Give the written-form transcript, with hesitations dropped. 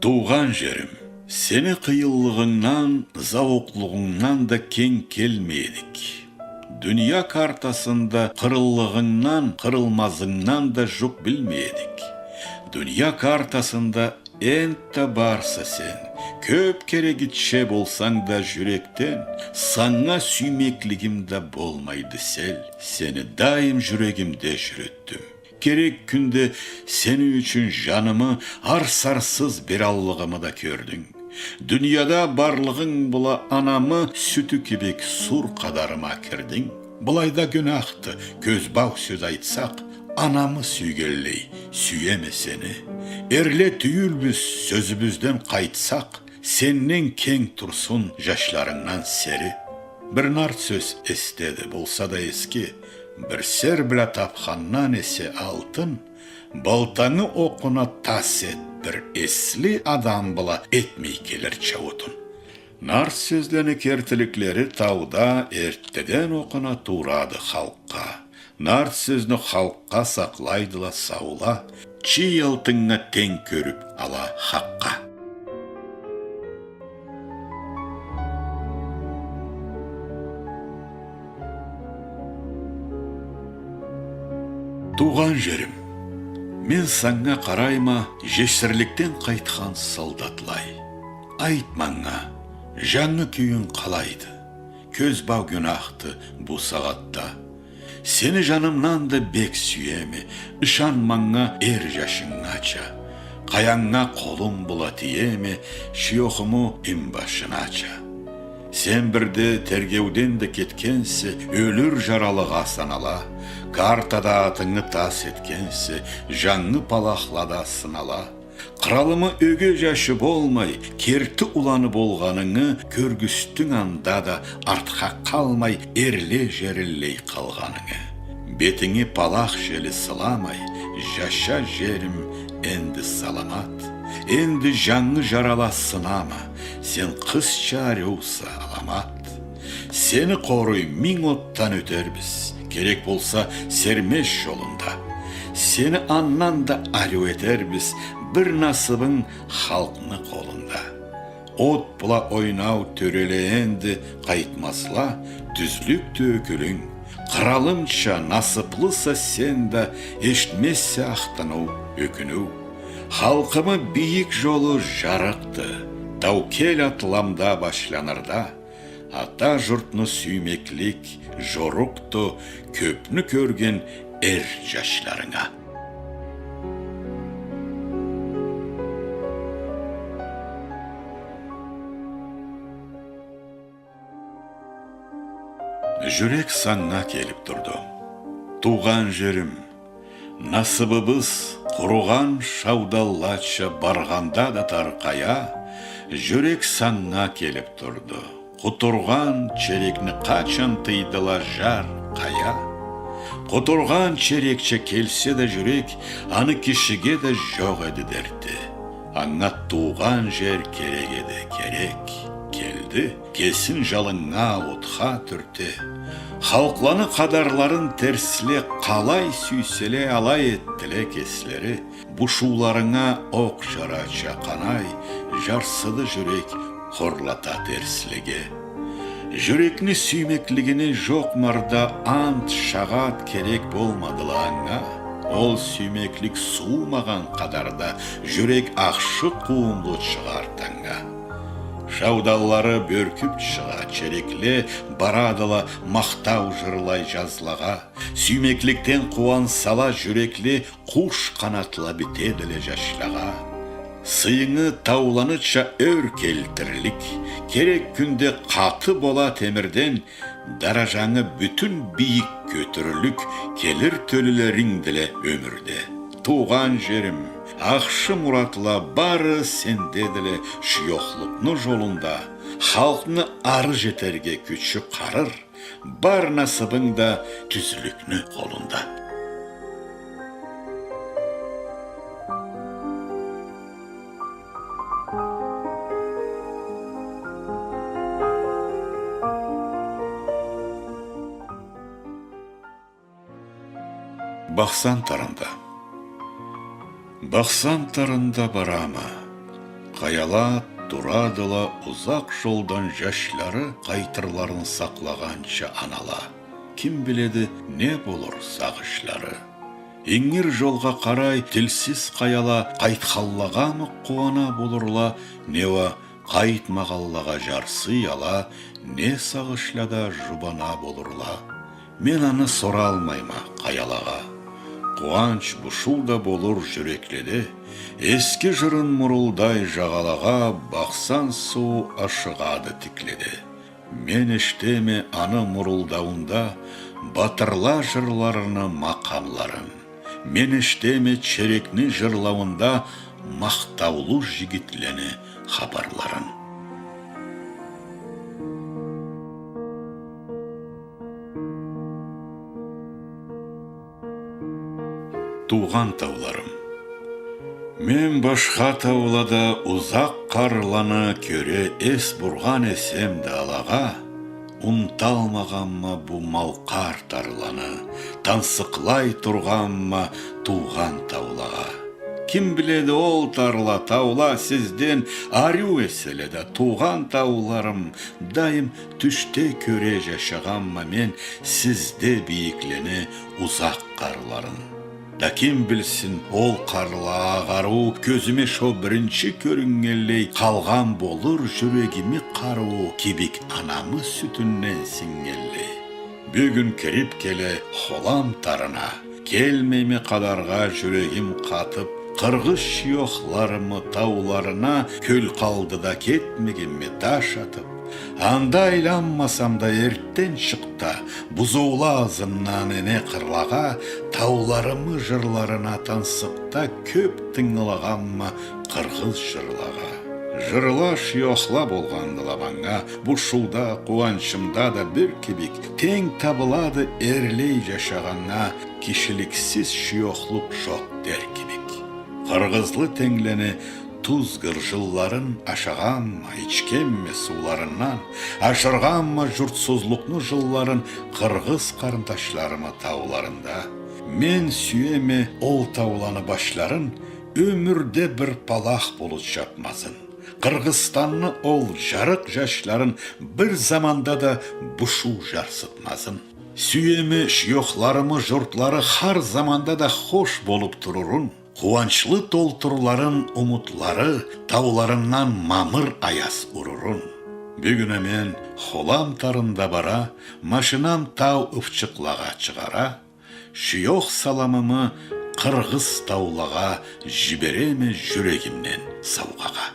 Туған жерім, сені қиылығыңнан, зауықлығыңнан да кең келмедік. Дүния картасында қырылығыңнан, қырылмазыңнан да жоқ білмедік. Дүния картасында энтті барса сен, көп керегітше болсаң да жүректен, саңа сүймеклігімді болмайды сел, сені дайым жүрегімде жүреттім. Керек күнде сені үшін жанымы арсарсыз бераллығымы да көрдің. Дүнияда барлығың бұла анамы сүті кебек сұр қадарыма кірдің. Бұлайда күнақты көз бау сөз айтсақ, анамы сүйгеллей сүйеме сені. Ерле түйілбіз сөзімізден қайтсақ, сеннен кең тұрсын жашларыңнан сері. Бір нарт сөз естеді болса да еске, бір сер біля тапқаннан есе алтын, балтаңы оқына тас ет, бір еслі адам бұла етмей келер чауытын. Нарт сөздені кертіліклері тауда ерттеден оқына турады халыққа. Нарт сөзні халыққа сақлайдыла саула, чи алтыңа тең көріп ала хаққа. Туған жерім, мен саңа қарайма жесірліктен қайтқан солдатлай. Айтмаңа, жаңы күйін қалайды, көз бау күнақты бұл сағатта. Сені жанымнан да бек сүйеме, ұшанмаңа ер жашыңача. Қаяңа қолым бұла тиеме, шиоқымы имбашынача. Сен бірде тергеуден де кеткенсе, өлір жаралыға санала. Картада атыңы тас еткенсе, жаңы палақлада сынала. Қыралымы өге жашы болмай, керті уланы болғаныңы көргістің анда да артқа қалмай, ерле жеріллей қалғаныңы. Бетіңе палақ желі сыламай, жаша жерім енді саламат. Енді жаңы жарала сынама, сен қыз чарюса аламат. Сені қорой мин оттан өтербіз, керек болса сермеш жолында. Сені аннан да арю етербіз, бір насыбың халқыны қолында. От бұла ойнау төреле енді қайтмасла, түзлік төкілің. Қыралымша насыплыса сен да ештмесе ақтану, өкіну. Халқымы биік жолы жарықты, таукел атыламда башланырда. Ата жұртны сүймеклік, жорықты, көпні көрген әр жашларыңа. Жүрек саңа келіп тұрды. Туған жерім, насыбыбыз құрған шаудаллача барғанда да тарқая, жүрек саңа келіп тұрды. Құтырған черекні қачан тыйдыла жар қая. Құтырған черекче келсе де жүрек, аны кішіге де жоқ еді дерді. Аңа туған жер керек еді, керек. Келді, кесін жалыңа отқа түрте. Халқланы қадарларын терсле қалай сүйселе алай еттіле кеслері. Бұшуларыңа оқ жарача қанай, жарсыды жүрек хорлата терслеге. Жүрекні сүймеклігіне жоқ марда ант шағат керек болмадыла аңа. Ол сүймеклік суымаған қадарда жүрек ақшы қуымлы шығартаңа. Шаудаллары бөркіп шыға, черекле барадыла мақтау жырлай жазлаға. Сүймекліктен қуан сала жүрекле құш қанатла бітеділі жашлаға. Сыйыңы тауланыча өр келтірлік, керек күнде қаты бола темірден, даражаңы бүтін биік көтірілік, келір төлілеріңділі өмірде. Туған жерім, ақшы мұратла бары сендеділі шиоқлықны жолында, халқны ары жетерге күші қарыр, бар насыбыңда түзілікні қолында. Бақсан тарында барама, Қаяла тұрадыла ұзақ жолдан жашлары қайтырларын сақлағанша анала. Кім біледі не болыр сағышлары. Еңір жолға қарай тілсіз қаяла қайтқаллағамы қуана болырла, нева қайтмағаллаға жарсы ала, не сағышлада жұбана болырла. Мен аны сора алмайма қаялаға. Қуанч бұшулда болыр жүрекледі, ескі жырын мұрылдай жағалаға бақсан су ашығады тікледі. Мен іштеме аны мұрылдауында батырла жырларыны мақамларын. Мен іштеме черекні жырлауында мақтаулы жігітлені хабарларын. Туған тауларым. Мен башқа таулада ұзақ қарланы көре ес бұрған есем далаға, ұнталмағанма бұ малқар тарланы, тансықлай тұрғанма туған таулаға. Кім біледі ол тарла таула сізден арю еселеді. Туған тауларым, дайым түште көре жашағанма мен сізде бейіклені ұзақ қарларын. Да кім білсін ол қарла ағару, көзіме шо бірінші көрінгелей қалған болыр жүрегіме қару, кебек анамы сүтіннен сіңгелей. Бүгін кіріп келе холам тарына, келмеме қадарға жүрегім қатып, қырғыз шиоқларымы тауларына көл қалды да кетмегенме таш атып. Анда айланмасам да ерттен шықта, бұзула азымнан ене қырлаға, тауларымы жырларына тансықта көп тыңылағанма қырғыз жырлаға. Жырла шиоқла болғанды лабанға, бұшулда, қуаншымда да бір кебек, тең табылады ерлей жашағанға, кишіліксіз шиоқлық жоқ дер кебек. Қырғызлы теңлені тұзғыр жылларын ашағанма, ичкемме суларынан, ашырғанма жұртсызлықны жылларын қырғыз қарындашларыма тауларында. Мен сүйеме ол тауланы башларын, өмірде бір палақ болып жапмазын. Қырғызстанны ол жарық жашларын бір заманда да бұшу жарсытмазын. Сүйеме шиоқларымы жұртлары har заманда да хош болып тұрырын. Қуанчлы толтырларын ұмытлары тауларынан мамыр аяс ұрырын. Бүгіне мен холам тарында бара, машинам тау ұфчықлаға чығара, шиоқ саламымы қырғыз таулаға жібереме жүрегімнен сауғаға.